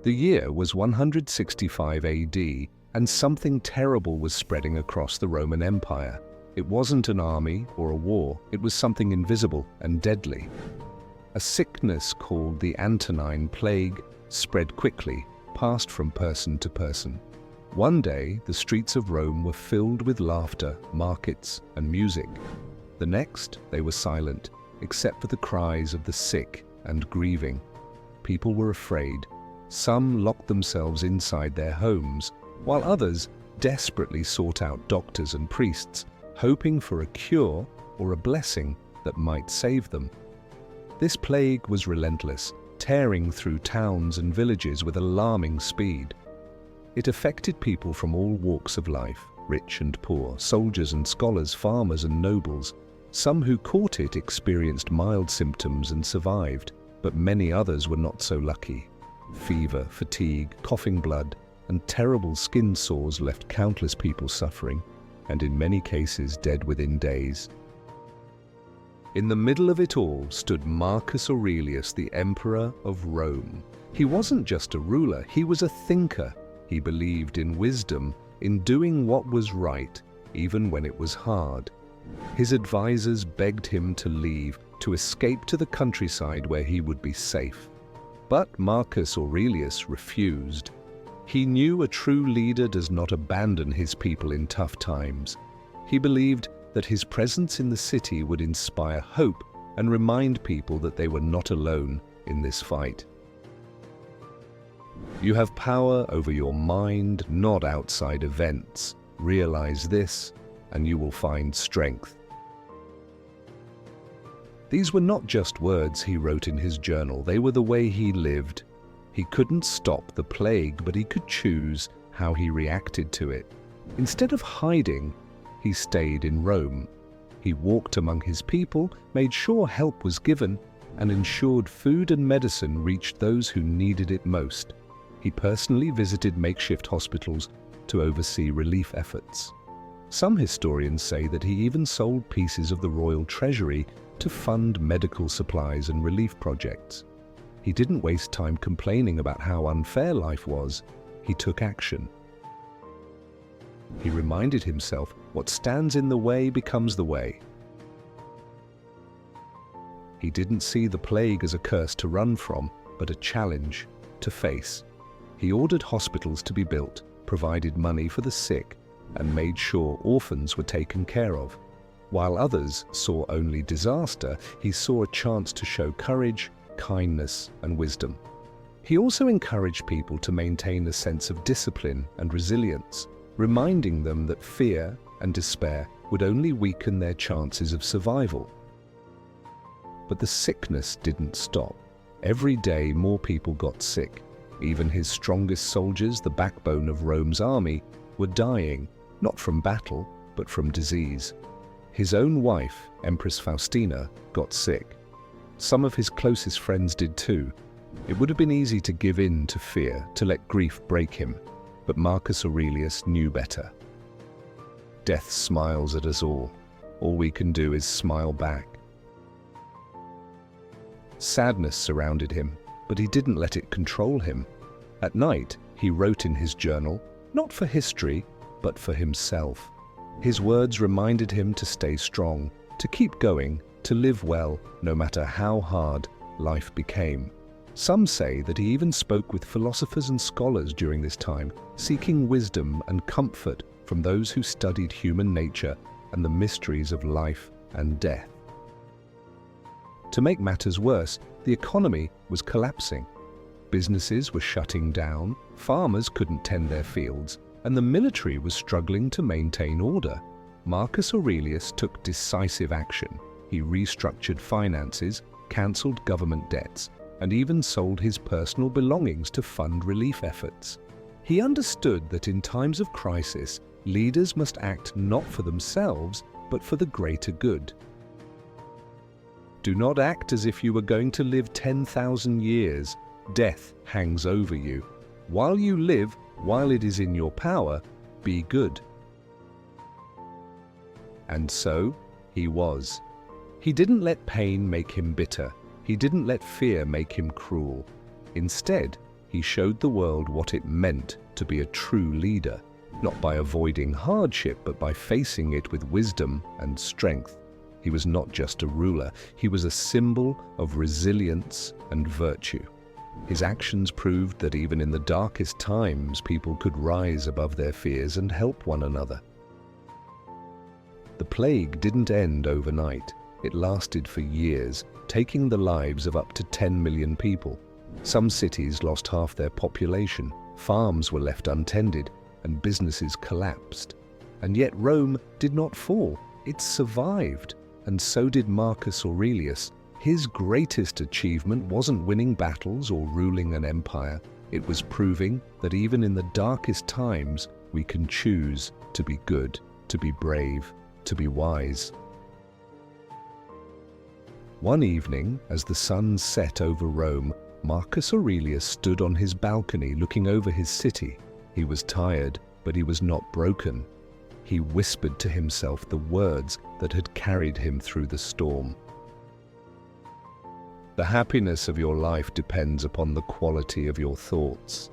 The year was 165 AD, and something terrible was spreading across the Roman Empire. It wasn't an army or a war, it was something invisible and deadly. A sickness called the Antonine Plague spread quickly, passed from person to person. One day, the streets of Rome were filled with laughter, markets, and music. The next, they were silent, except for the cries of the sick and grieving. People were afraid. Some locked themselves inside their homes, while others desperately sought out doctors and priests, hoping for a cure or a blessing that might save them. This plague was relentless, tearing through towns and villages with alarming speed. It affected people from all walks of life, rich and poor, soldiers and scholars, farmers and nobles. Some who caught it experienced mild symptoms and survived, but many others were not so lucky. Fever, fatigue, coughing blood, and terrible skin sores left countless people suffering, and in many cases dead within days. In the middle of it all stood Marcus Aurelius, the Emperor of Rome. He wasn't just a ruler, he was a thinker. He believed in wisdom, in doing what was right, even when it was hard. His advisors begged him to leave, to escape to the countryside where he would be safe. But Marcus Aurelius refused. He knew a true leader does not abandon his people in tough times. He believed that his presence in the city would inspire hope and remind people that they were not alone in this fight. You have power over your mind, not outside events. Realize this, and you will find strength. These were not just words he wrote in his journal, they were the way he lived. He couldn't stop the plague, but he could choose how he reacted to it. Instead of hiding, he stayed in Rome. He walked among his people, made sure help was given, and ensured food and medicine reached those who needed it most. He personally visited makeshift hospitals to oversee relief efforts. Some historians say that he even sold pieces of the royal treasury to fund medical supplies and relief projects. He didn't waste time complaining about how unfair life was. He took action. He reminded himself, what stands in the way becomes the way. He didn't see the plague as a curse to run from, but a challenge to face. He ordered hospitals to be built, provided money for the sick, and made sure orphans were taken care of. While others saw only disaster, he saw a chance to show courage, kindness, and wisdom. He also encouraged people to maintain a sense of discipline and resilience, reminding them that fear and despair would only weaken their chances of survival. But the sickness didn't stop. Every day more people got sick. Even his strongest soldiers, the backbone of Rome's army, were dying, not from battle, but from disease. His own wife, Empress Faustina, got sick. Some of his closest friends did too. It would have been easy to give in to fear, to let grief break him, but Marcus Aurelius knew better. Death smiles at us all. All we can do is smile back. Sadness surrounded him, but he didn't let it control him. At night, he wrote in his journal, not for history, but for himself. His words reminded him to stay strong, to keep going, to live well, no matter how hard life became. Some say that he even spoke with philosophers and scholars during this time, seeking wisdom and comfort from those who studied human nature and the mysteries of life and death. To make matters worse, the economy was collapsing. Businesses were shutting down, farmers couldn't tend their fields, and the military was struggling to maintain order. Marcus Aurelius took decisive action. He restructured finances, cancelled government debts, and even sold his personal belongings to fund relief efforts. He understood that in times of crisis, leaders must act not for themselves, but for the greater good. Do not act as if you were going to live 10,000 years. Death hangs over you. While you live, while it is in your power, be good. And so, he was. He didn't let pain make him bitter. He didn't let fear make him cruel. Instead, He showed the world what it meant to be a true leader, not by avoiding hardship, but by facing it with wisdom and strength. He was not just a ruler, he was a symbol of resilience and virtue. His actions proved that even in the darkest times, people could rise above their fears and help one another. The plague didn't end overnight. It lasted for years, taking the lives of up to 10 million people. Some cities lost half their population, farms were left untended, and businesses collapsed. And yet Rome did not fall. It survived. And so did Marcus Aurelius. His greatest achievement wasn't winning battles or ruling an empire. It was proving that even in the darkest times, we can choose to be good, to be brave, to be wise. One evening, as the sun set over Rome, Marcus Aurelius stood on his balcony looking over his city. He was tired, but he was not broken. He whispered to himself the words that had carried him through the storm. The happiness of your life depends upon the quality of your thoughts.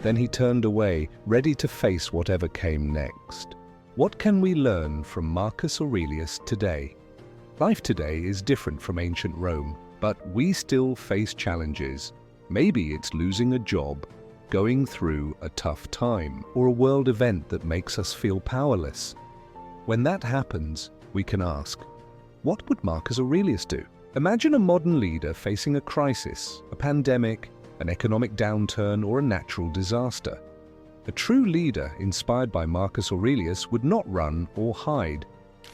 Then he turned away, ready to face whatever came next. What can we learn from Marcus Aurelius today? Life today is different from ancient Rome, but we still face challenges. Maybe it's losing a job, going through a tough time, or a world event that makes us feel powerless. When that happens, we can ask, what would Marcus Aurelius do? Imagine a modern leader facing a crisis, a pandemic, an economic downturn, or a natural disaster. A true leader, inspired by Marcus Aurelius, would not run or hide.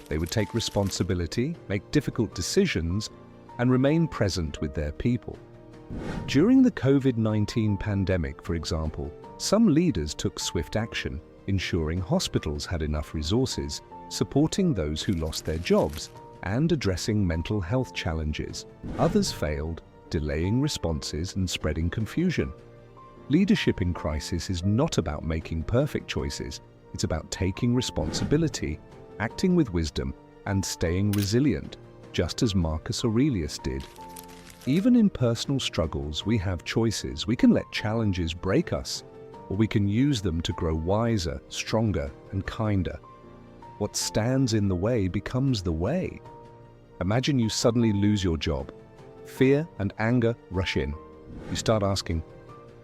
They would take responsibility, make difficult decisions, and remain present with their people. During the COVID-19 pandemic, for example, some leaders took swift action, ensuring hospitals had enough resources, supporting those who lost their jobs, and addressing mental health challenges. Others failed, delaying responses and spreading confusion. Leadership in crisis is not about making perfect choices. It's about taking responsibility, acting with wisdom, and staying resilient, just as Marcus Aurelius did. Even in personal struggles, we have choices. We can let challenges break us, or we can use them to grow wiser, stronger, and kinder. What stands in the way becomes the way. Imagine you suddenly lose your job. Fear and anger rush in. You start asking,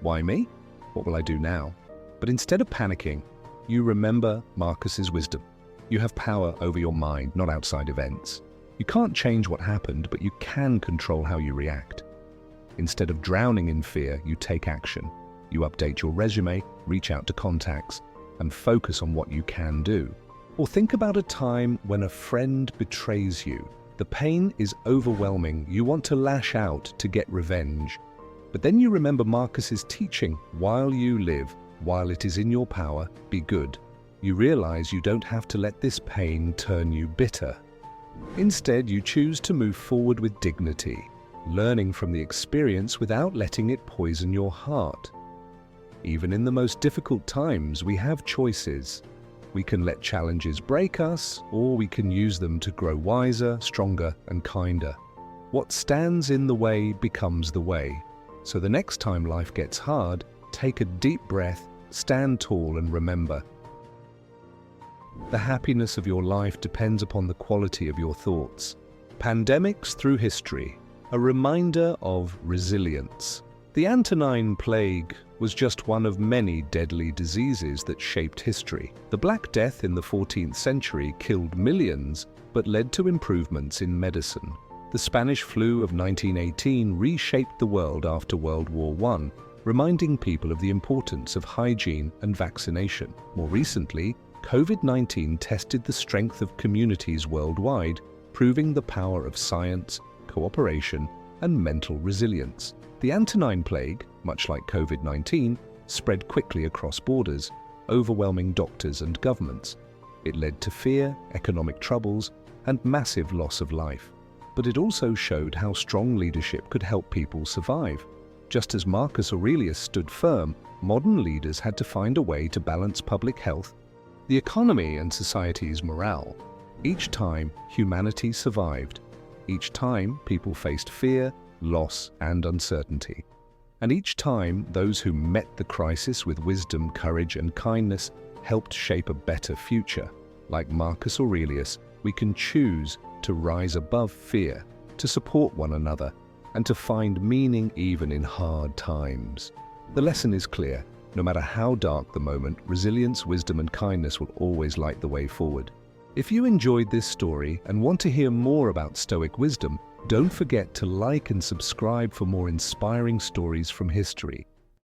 why me? What will I do now? But instead of panicking, you remember Marcus's wisdom. You have power over your mind, not outside events. You can't change what happened, but you can control how you react. Instead of drowning in fear, you take action. You update your resume, reach out to contacts, and focus on what you can do. Or think about a time when a friend betrays you. The pain is overwhelming. You want to lash out to get revenge. But then you remember Marcus's teaching, while you live, while it is in your power, be good. You realize you don't have to let this pain turn you bitter. Instead, you choose to move forward with dignity, learning from the experience without letting it poison your heart. Even in the most difficult times, we have choices. We can let challenges break us, or we can use them to grow wiser, stronger, and kinder. What stands in the way becomes the way. So the next time life gets hard, take a deep breath, stand tall, and remember, the happiness of your life depends upon the quality of your thoughts. Pandemics through history, a reminder of resilience. The Antonine Plague was just one of many deadly diseases that shaped history. The Black Death in the 14th century killed millions, but led to improvements in medicine. The Spanish flu of 1918 reshaped the world after World War I, reminding people of the importance of hygiene and vaccination. More recently, COVID-19 tested the strength of communities worldwide, proving the power of science, cooperation, and mental resilience. The Antonine Plague, much like COVID-19, spread quickly across borders, overwhelming doctors and governments. It led to fear, economic troubles, and massive loss of life. But it also showed how strong leadership could help people survive. Just as Marcus Aurelius stood firm, modern leaders had to find a way to balance public health, the economy, and society's morale. Each time, humanity survived. Each time, people faced fear, loss, and uncertainty. And each time, those who met the crisis with wisdom, courage, and kindness helped shape a better future. Like Marcus Aurelius, we can choose to rise above fear, to support one another, and to find meaning even in hard times. The lesson is clear. No matter how dark the moment, resilience, wisdom, and kindness will always light the way forward. If you enjoyed this story and want to hear more about Stoic wisdom, don't forget to like and subscribe for more inspiring stories from history.